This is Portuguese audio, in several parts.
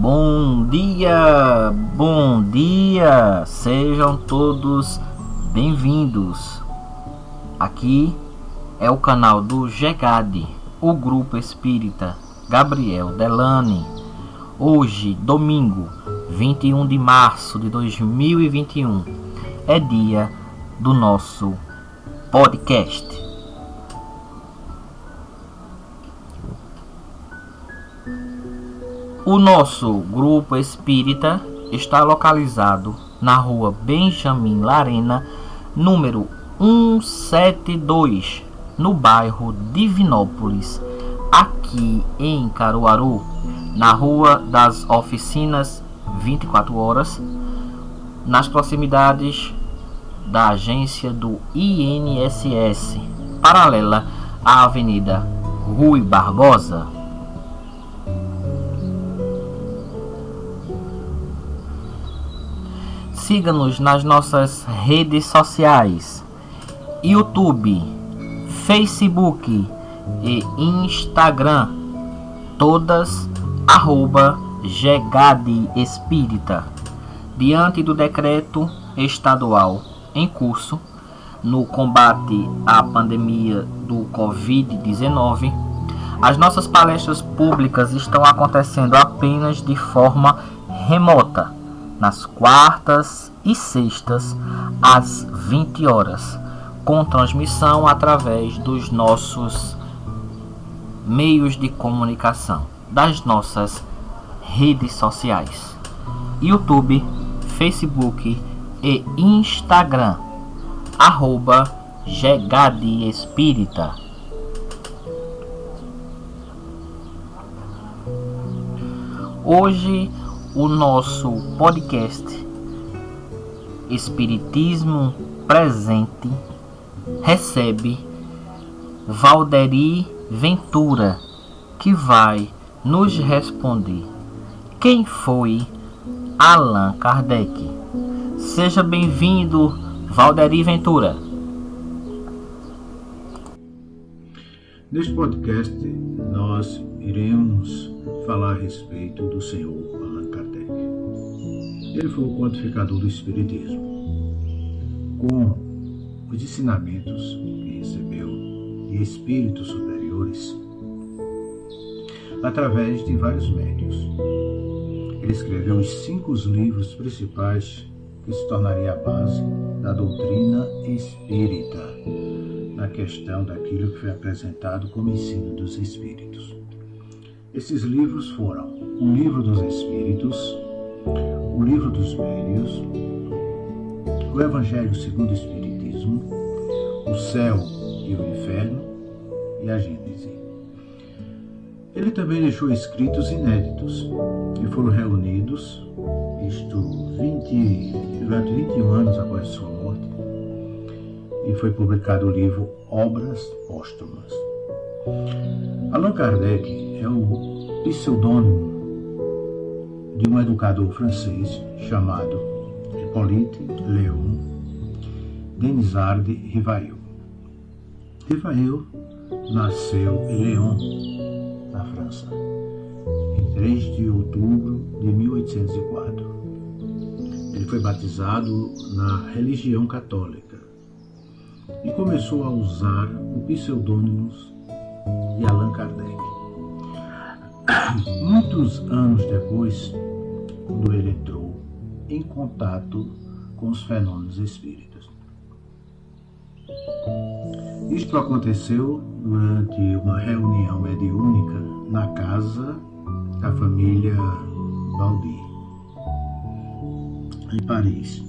Bom dia, sejam todos bem-vindos. Aqui é o canal do GEGAD, o Grupo Espírita Gabriel Delane. Hoje, domingo, 21 de março de 2021, é dia do nosso podcast. O nosso grupo espírita está localizado na rua Benjamin Larena, número 172, no bairro Divinópolis, aqui em Caruaru, na Rua das Oficinas 24 horas, nas proximidades da agência do INSS, paralela à Avenida Rui Barbosa. Siga-nos nas nossas redes sociais, YouTube, Facebook e Instagram, todas @GEGAD Espírita. Diante do decreto estadual em curso no combate à pandemia do Covid-19, as nossas palestras públicas estão acontecendo apenas de forma remota, nas quartas e sextas, às 20 horas, com transmissão através dos nossos meios de comunicação, das nossas redes sociais, YouTube, Facebook e Instagram, @GEGAD Espírita. Hoje, o nosso podcast Espiritismo Presente recebe Valderi Ventura, que vai nos responder quem foi Allan Kardec. Seja bem-vindo, Valderi Ventura. Neste podcast, nós iremos falar a respeito do Senhor Allan Kardec. Ele foi o codificador do Espiritismo, com os ensinamentos que recebeu de espíritos superiores através de vários médiuns. Ele escreveu os 5 livros principais que se tornaria a base da doutrina espírita, na questão daquilo que foi apresentado como ensino dos espíritos. Esses livros foram o Livro dos Espíritos, o Livro dos Médiuns, o Evangelho segundo o Espiritismo, o Céu e o Inferno e a Gênese. Ele também deixou escritos inéditos, que foram reunidos, durante 21 anos após sua morte, e foi publicado o livro Obras Póstumas. Allan Kardec é o pseudônimo de um educador francês chamado Hippolyte Léon Denisard Rivail. Rivail nasceu em Lyon, na França, em 3 de outubro de 1804. Ele foi batizado na religião católica e começou a usar o pseudônimo de Allan Kardec. Muitos anos depois, quando ele entrou em contato com os fenômenos espíritas. Isto aconteceu durante uma reunião mediúnica na casa da família Baldi, em Paris.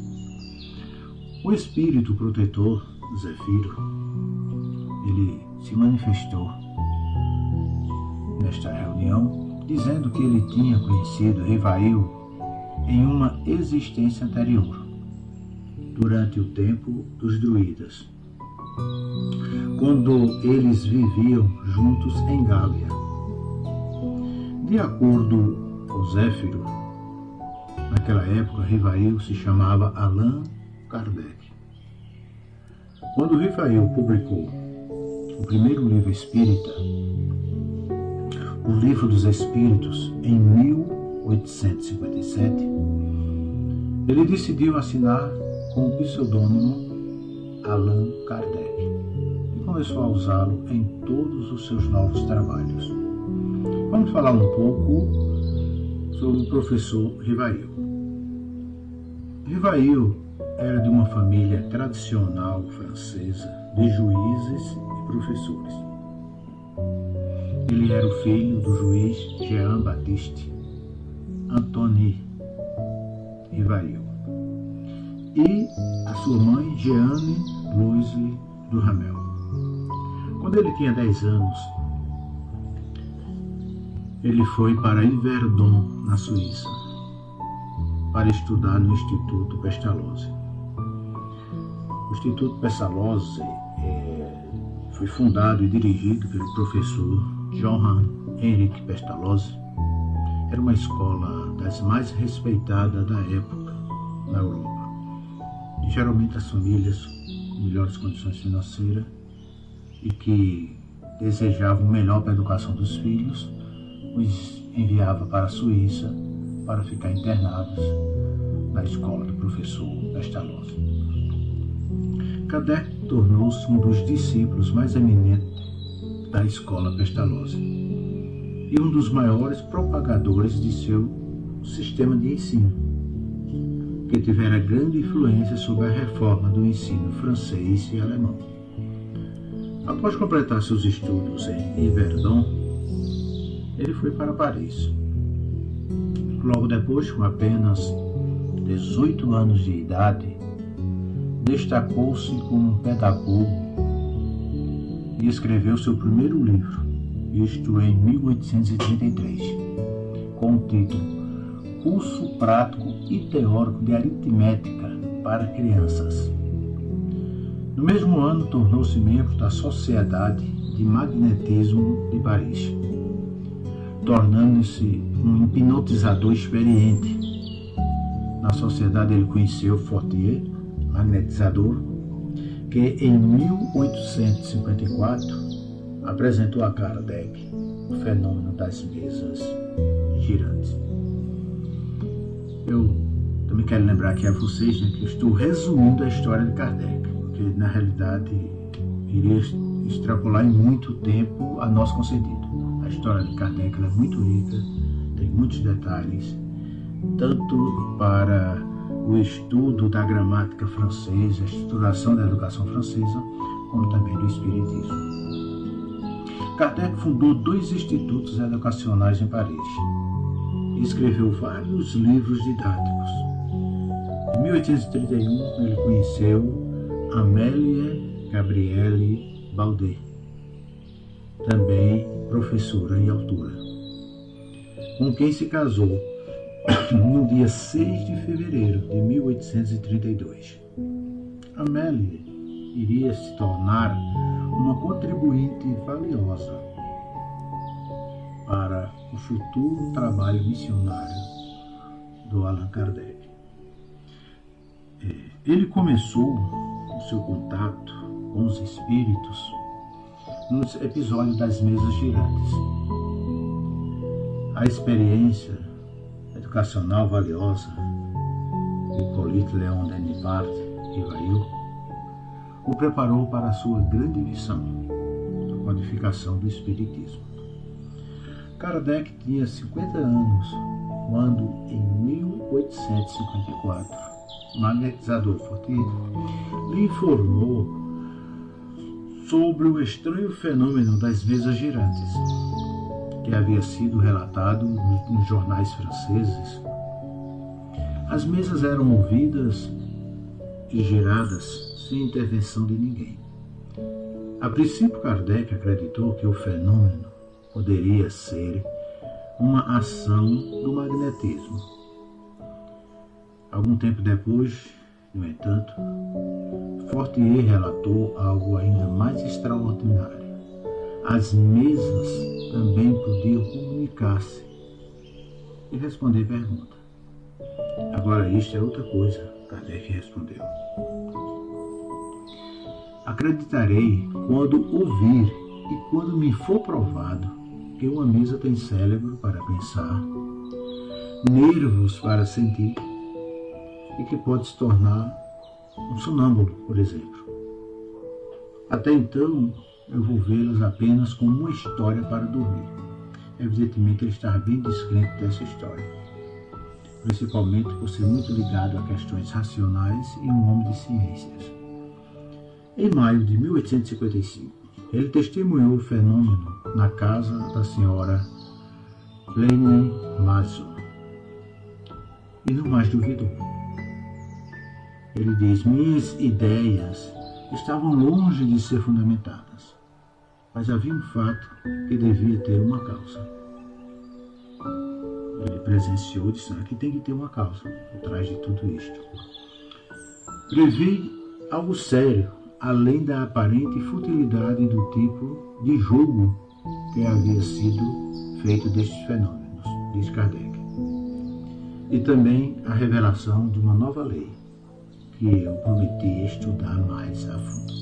O espírito protetor, Zéfiro, ele se manifestou nesta reunião, dizendo que ele tinha conhecido Rivail em uma existência anterior, durante o tempo dos druidas, quando eles viviam juntos em Gália. De acordo com Zéfiro, naquela época Rivail se chamava Allan Kardec. Quando Rivail publicou o primeiro livro espírita, o Livro dos Espíritos, em 1857, ele decidiu assinar com o pseudônimo Allan Kardec e começou a usá-lo em todos os seus novos trabalhos. Vamos falar um pouco sobre o professor Rivail. Rivail era de uma família tradicional francesa de juízes e professores. Ele era o filho do juiz Jean-Baptiste Antoine Rivail e a sua mãe Jeanne Louise Duhamel. Quando ele tinha 10 anos, ele foi para Yverdon, na Suíça, para estudar no Instituto Pestalozzi. O Instituto Pestalozzi foi fundado e dirigido pelo professor Johann Henrik Pestalozzi. Era uma escola das mais respeitadas da época na Europa. E geralmente as famílias com melhores condições financeiras e que desejavam o melhor para a educação dos filhos, os enviava para a Suíça para ficar internados na escola do professor Pestalozzi. Kardec tornou-se um dos discípulos mais eminentes da escola Pestalozzi e um dos maiores propagadores de seu sistema de ensino, que tivera grande influência sobre a reforma do ensino francês e alemão. Após completar seus estudos em Yverdon, ele foi para Paris. Logo depois, com apenas 18 anos de idade, destacou-se como um pedagogo e escreveu seu primeiro livro, isto em 1833, com o título Curso Prático e Teórico de Aritmética para Crianças. No mesmo ano, tornou-se membro da Sociedade de Magnetismo de Paris, tornando-se um hipnotizador experiente. Na sociedade ele conheceu Fortier, magnetizador, que em 1854 apresentou a Kardec o fenômeno das mesas girantes. Eu também quero lembrar aqui a vocês, que eu estou resumindo a história de Kardec, porque na realidade iria extrapolar em muito tempo a nós concedido. A história de Kardec é muito rica, tem muitos detalhes, tanto para o estudo da gramática francesa, a estruturação da educação francesa, como também do espiritismo. Kardec fundou 2 institutos educacionais em Paris e escreveu vários livros didáticos. Em 1831, ele conheceu Amélie Gabrielle Baudet, também professora e autora, com quem se casou no dia 6 de fevereiro de 1832. Amélie iria se tornar uma contribuinte valiosa para o futuro trabalho missionário do Allan Kardec. Ele começou o seu contato com os espíritos nos episódios das mesas girantes. A experiência educacional valiosa de Hippolyte Léon Denis Rivail o preparou para a sua grande missão, a codificação do Espiritismo. Kardec tinha 50 anos quando, em 1854, o magnetizador Fortier lhe informou sobre o estranho fenômeno das mesas girantes, que havia sido relatado nos jornais franceses. As mesas eram movidas e giradas sem intervenção de ninguém. A princípio, Kardec acreditou que o fenômeno poderia ser uma ação do magnetismo. Algum tempo depois, no entanto, Fortier relatou algo ainda mais extraordinário. As mesas também podiam comunicar-se e responder perguntas. Agora, isto é outra coisa, Kardec respondeu. Acreditarei quando ouvir e quando me for provado que uma mesa tem cérebro para pensar, nervos para sentir e que pode se tornar um sonâmbulo, por exemplo. Até então, eu vou vê-las apenas como uma história para dormir. Evidentemente, ele estava bem descrente dessa história, principalmente por ser muito ligado a questões racionais e um homem de ciências. Em maio de 1855, ele testemunhou o fenômeno na casa da senhora Lane Mason e não mais duvidou. Ele diz: minhas ideias estavam longe de ser fundamentadas, mas havia um fato que devia ter uma causa. Ele presenciou e disse: aqui tem que ter uma causa por trás de tudo isto. Previ algo sério, além da aparente futilidade do tipo de jogo que havia sido feito destes fenômenos, diz Kardec. E também a revelação de uma nova lei, que eu prometi estudar mais a fundo.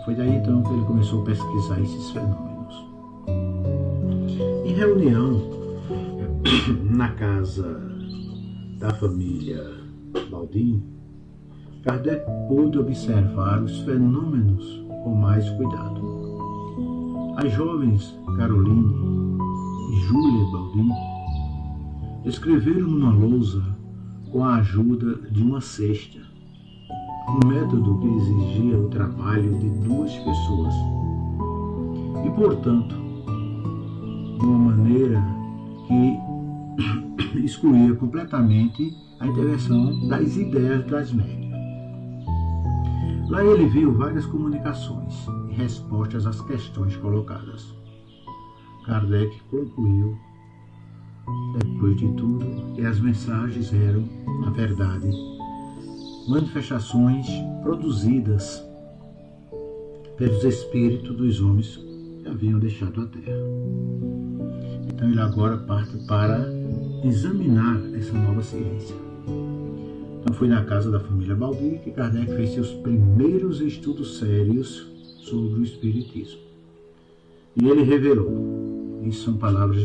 Foi daí então que ele começou a pesquisar esses fenômenos. Em reunião na casa da família Baldin, Kardec pôde observar os fenômenos com mais cuidado. As jovens Caroline e Júlia Baldin escreveram numa lousa com a ajuda de uma cesta, um método que exigia o trabalho de duas pessoas e, portanto, de uma maneira que excluía completamente a intervenção das ideias das médias. Lá ele viu várias comunicações e respostas às questões colocadas. Kardec concluiu, depois de tudo, que as mensagens eram, na verdade, manifestações produzidas pelos espíritos dos homens que haviam deixado a Terra. Então ele agora parte para examinar essa nova ciência. Então foi na casa da família Baldin que Kardec fez seus primeiros estudos sérios sobre o Espiritismo. E ele revelou, isso são palavras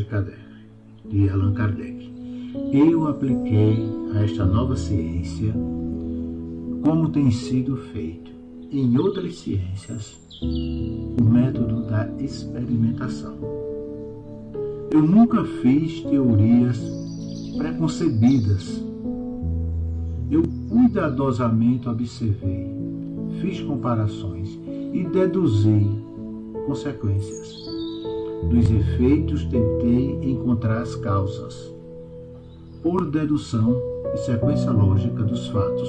de Allan Kardec: eu apliquei a esta nova ciência como tem sido feito em outras ciências, o método da experimentação. Eu nunca fiz teorias preconcebidas. Eu cuidadosamente observei, fiz comparações e deduzi consequências. Dos efeitos tentei encontrar as causas, por dedução e sequência lógica dos fatos,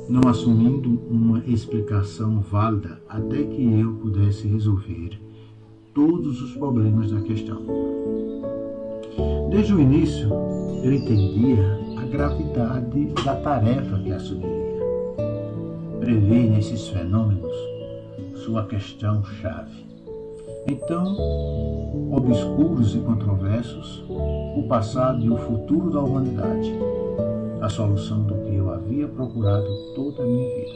não assumindo uma explicação válida até que eu pudesse resolver todos os problemas da questão. Desde o início, eu entendia a gravidade da tarefa que assumiria. Previ nesses fenômenos sua questão-chave. Então, obscuros e controversos, o passado e o futuro da humanidade, a solução do que eu havia procurado toda a minha vida.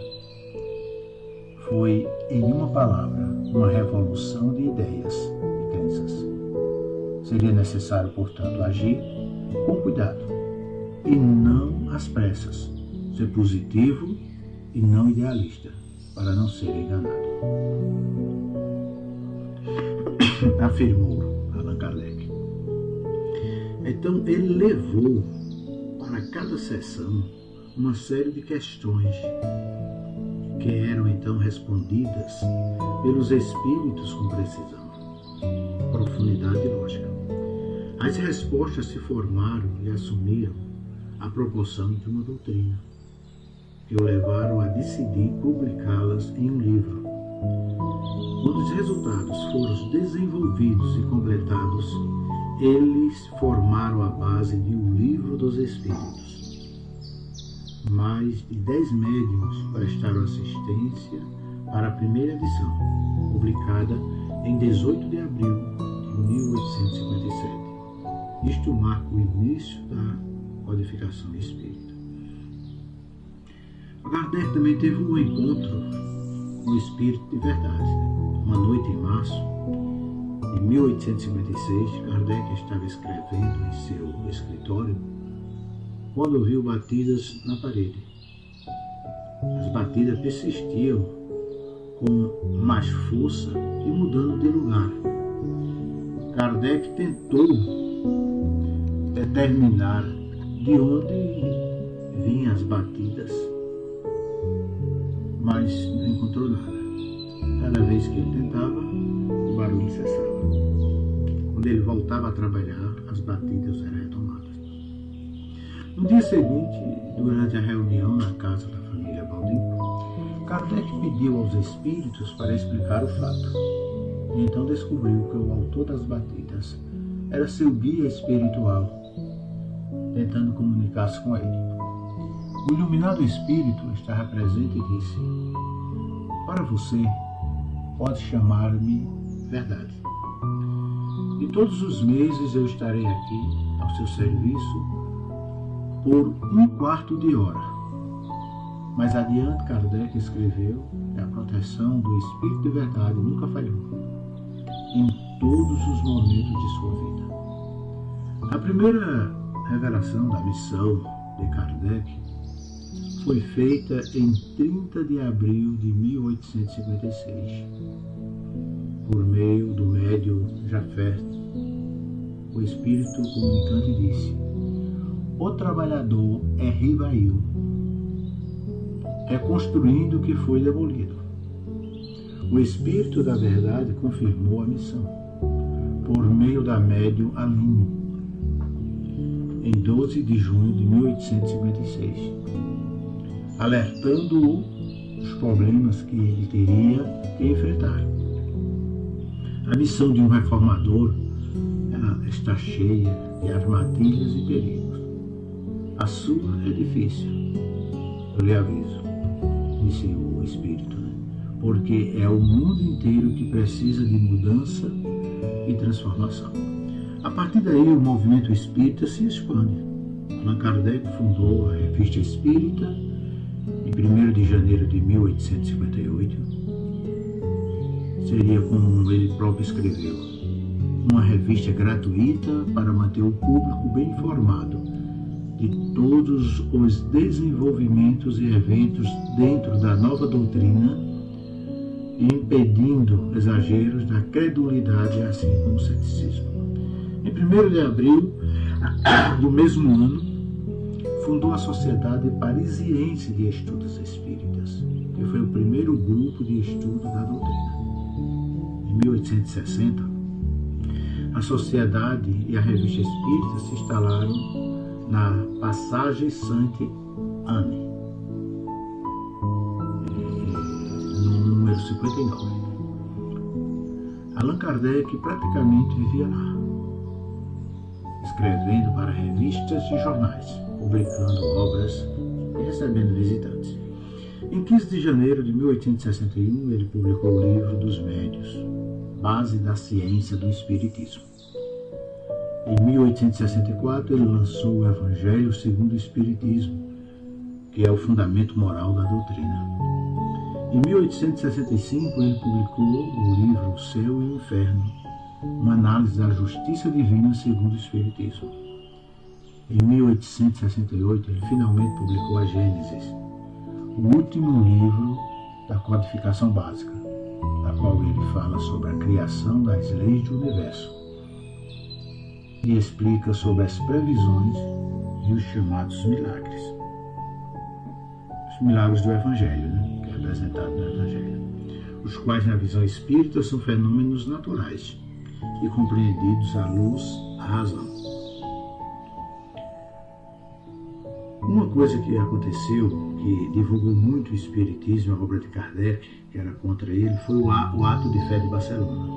Foi, em uma palavra, uma revolução de ideias e crenças. Seria necessário, portanto, agir com cuidado e não às pressas, ser positivo e não idealista, para não ser enganado. Afirmou Allan Kardec. Então ele levou para cada sessão uma série de questões que eram então respondidas pelos espíritos com precisão, profundidade e lógica. As respostas se formaram e assumiram a proporção de uma doutrina, que o levaram a decidir publicá-las em um livro. Quando os resultados foram desenvolvidos e completados, eles formaram a base de um livro dos Espíritos. Mais de 10 médiuns prestaram assistência para a primeira edição, publicada em 18 de abril de 1857. Isto marca o início da codificação espírita. Kardec também teve um encontro com o Espírito de Verdade. Uma noite em março, Em 1856, Kardec estava escrevendo em seu escritório quando ouviu batidas na parede. As batidas persistiam com mais força e mudando de lugar. Kardec tentou determinar de onde vinham as batidas, mas não encontrou nada. Cada vez que ele tentava, o barulho cessava. Quando ele voltava a trabalhar, as batidas eram retomadas. No dia seguinte, durante a reunião na casa da família Baldin, Kardec pediu aos espíritos para explicar o fato. E então descobriu que o autor das batidas era seu guia espiritual, tentando comunicar-se com ele. O iluminado espírito estava presente e disse: para você, pode chamar-me Verdade. E todos os meses eu estarei aqui ao seu serviço por 1/4 de hora. Mais adiante, Kardec escreveu que a proteção do Espírito de Verdade nunca falhou, em todos os momentos de sua vida. A primeira revelação da missão de Kardec foi feita em 30 de abril de 1856, por meio do médium Jafet. O espírito comunicante disse: o trabalhador é Rivail, reconstruindo o que foi demolido. O Espírito da Verdade confirmou a missão, por meio da médium Aline, em 12 de junho de 1856, alertando-o dos problemas que ele teria que enfrentar. A missão de um reformador está cheia de armadilhas e perigos. A sua é difícil, eu lhe aviso, disse o Espírito, porque é o mundo inteiro que precisa de mudança e transformação. A partir daí, o movimento espírita se expande. Allan Kardec fundou a Revista Espírita em 1º de janeiro de 1858. Seria, como ele próprio escreveu, uma revista gratuita para manter o público bem informado de todos os desenvolvimentos e eventos dentro da nova doutrina, impedindo exageros da credulidade, assim como o ceticismo. Em 1º de abril do mesmo ano, fundou a Sociedade Parisiense de Estudos Espíritas, que foi o primeiro grupo de estudo da doutrina. Em 1860, a Sociedade e a Revista Espírita se instalaram na Passage Sainte-Anne, no número 59. Allan Kardec praticamente vivia lá, escrevendo para revistas e jornais, publicando obras e recebendo visitantes. Em 15 de janeiro de 1861, ele publicou o Livro dos Médios, Base da Ciência do Espiritismo. Em 1864, ele lançou o Evangelho segundo o Espiritismo, que é o fundamento moral da doutrina. Em 1865, ele publicou o livro O Céu e o Inferno, uma análise da justiça divina segundo o Espiritismo. Em 1868, ele finalmente publicou a Gênesis, o último livro da codificação básica, na qual ele fala sobre a criação das leis do universo e explica sobre as previsões e os chamados milagres. Os milagres do Evangelho, que é representado no Evangelho, os quais, na visão espírita, são fenômenos naturais e compreendidos à luz da razão. Uma coisa que aconteceu, que divulgou muito o Espiritismo, a obra de Kardec, que era contra ele, foi o Ato de Fé de Barcelona.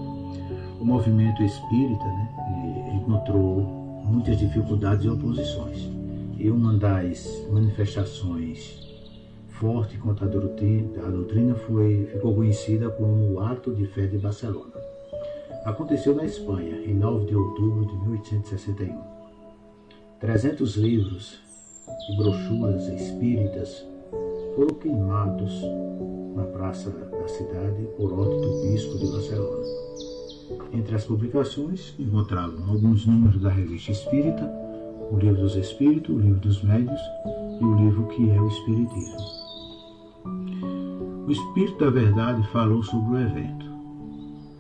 O movimento espírita encontrou muitas dificuldades e oposições. E uma das manifestações fortes contra a doutrina ficou conhecida como o Ato de Fé de Barcelona. Aconteceu na Espanha, em 9 de outubro de 1861. 300 livros e brochuras espíritas foram queimados na praça da cidade por ordem do bispo de Barcelona. Entre as publicações, encontraram alguns números da Revista Espírita, o Livro dos Espíritos, o Livro dos Médiuns e o livro que é o Espiritismo. O Espírito da Verdade falou sobre o evento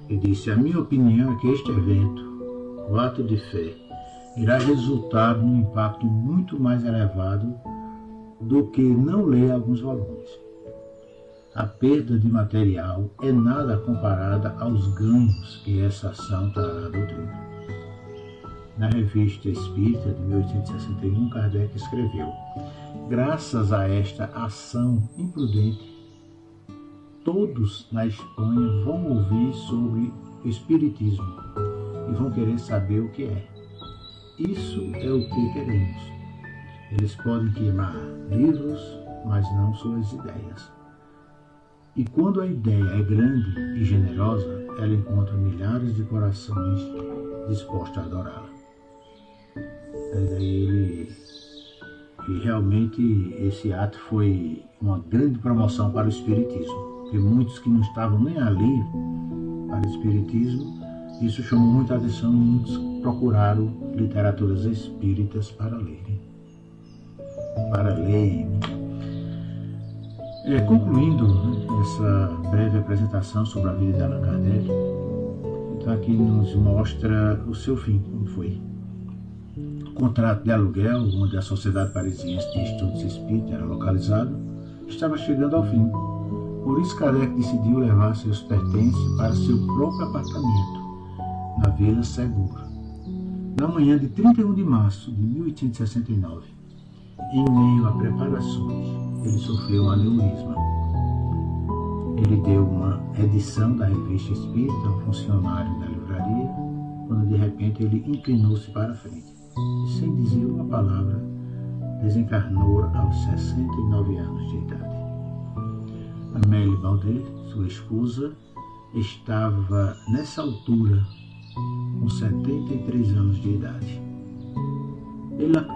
e disse: a minha opinião é que este evento, o ato de fé, irá resultar num impacto muito mais elevado do que não ler alguns volumes. A perda de material é nada comparada aos ganhos que essa ação trará à doutrina. Na Revista Espírita de 1861, Kardec escreveu: graças a esta ação imprudente, todos na Espanha vão ouvir sobre o Espiritismo e vão querer saber o que é. Isso é o que queremos. Eles podem queimar livros, mas não suas ideias. E quando a ideia é grande e generosa, ela encontra milhares de corações dispostos a adorá-la. E realmente esse ato foi uma grande promoção para o Espiritismo, porque muitos que não estavam nem ali para o Espiritismo, isso chamou muita atenção e muitos procuraram literaturas espíritas para lerem. Concluindo essa breve apresentação sobre a vida de Allan Kardec, então aqui nos mostra o seu fim, como foi. O contrato de aluguel, onde a Sociedade Parisiense de Estudos Espíritas era localizado, estava chegando ao fim. Por isso Kardec decidiu levar seus pertences para seu próprio apartamento, na Vila Segura. Na manhã de 31 de março de 1869, em meio a preparações, ele sofreu um aneurisma. Ele deu uma edição da Revista Espírita a um funcionário da livraria, quando de repente ele inclinou-se para a frente e, sem dizer uma palavra, desencarnou aos 69 anos de idade. Amélie Baudet, sua esposa, estava nessa altura com 73 anos de idade.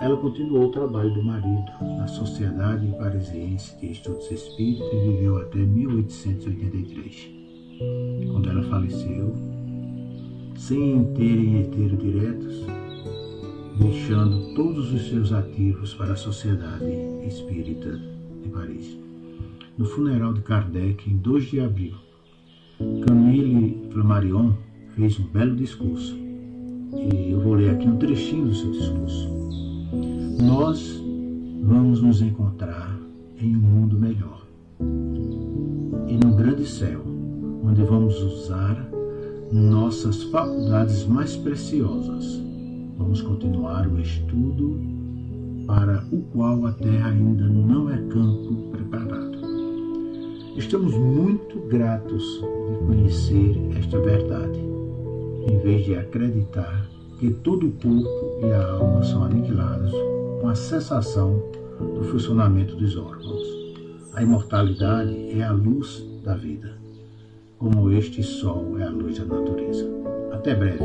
Ela continuou o trabalho do marido na Sociedade Parisiense de Estudos Espíritas e viveu até 1883, quando ela faleceu, sem terem herdeiro diretos, deixando todos os seus ativos para a Sociedade Espírita de Paris. No funeral de Kardec, em 2 de abril, Camille Flammarion fez um belo discurso. E eu vou ler aqui um trechinho do seu discurso. Nós vamos nos encontrar em um mundo melhor e num grande céu, onde vamos usar nossas faculdades mais preciosas. Vamos continuar o estudo para o qual a Terra ainda não é campo preparado. Estamos muito gratos de conhecer esta verdade, em vez de acreditar que todo o corpo e a alma são aniquilados com a cessação do funcionamento dos órgãos. A imortalidade é a luz da vida, como este sol é a luz da natureza. Até breve,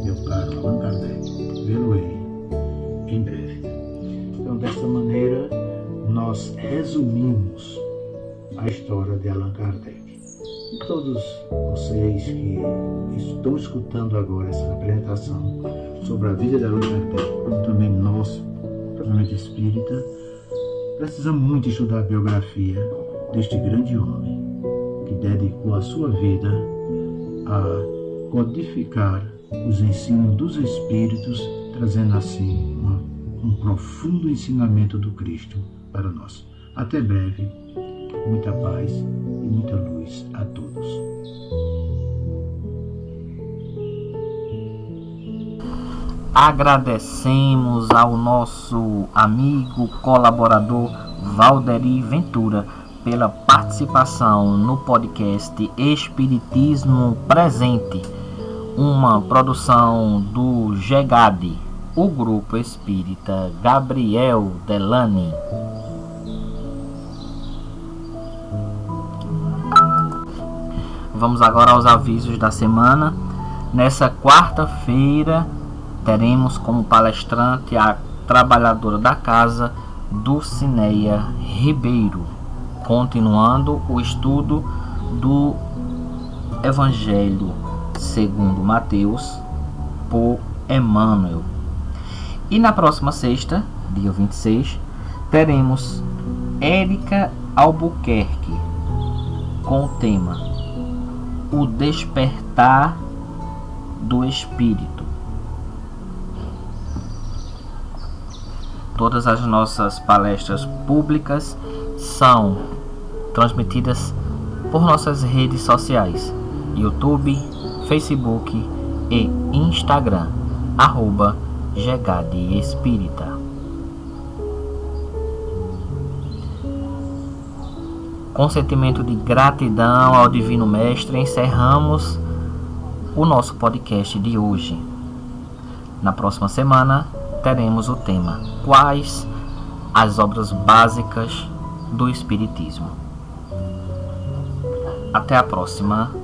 meu caro Allan Kardec. Vê-lo-ei em breve. Então, desta maneira, nós resumimos a história de Allan Kardec. E todos vocês que estão escutando agora essa apresentação sobre a vida de Allan Kardec, como também nós, provavelmente espírita, precisamos muito estudar a biografia deste grande homem que dedicou a sua vida a codificar os ensinos dos espíritos, trazendo assim um profundo ensinamento do Cristo para nós. Até breve, muita paz e muita luz a todos. Agradecemos ao nosso amigo colaborador Valderi Ventura pela participação no podcast Espiritismo Presente, uma produção do GEGAD, o Grupo Espírita Gabriel Delany. Vamos agora aos avisos da semana. Nessa quarta-feira teremos como palestrante a trabalhadora da casa, Dulcineia Ribeiro, continuando o estudo do Evangelho segundo Mateus, por Emmanuel. E na próxima sexta, dia 26, teremos Érica Albuquerque com o tema O Despertar do Espírito. Todas as nossas palestras públicas são transmitidas por nossas redes sociais, YouTube, Facebook e Instagram, @GEGADEespírita. Com sentimento de gratidão ao Divino Mestre, encerramos o nosso podcast de hoje. Na próxima semana teremos o tema: quais as obras básicas do Espiritismo. Até a próxima.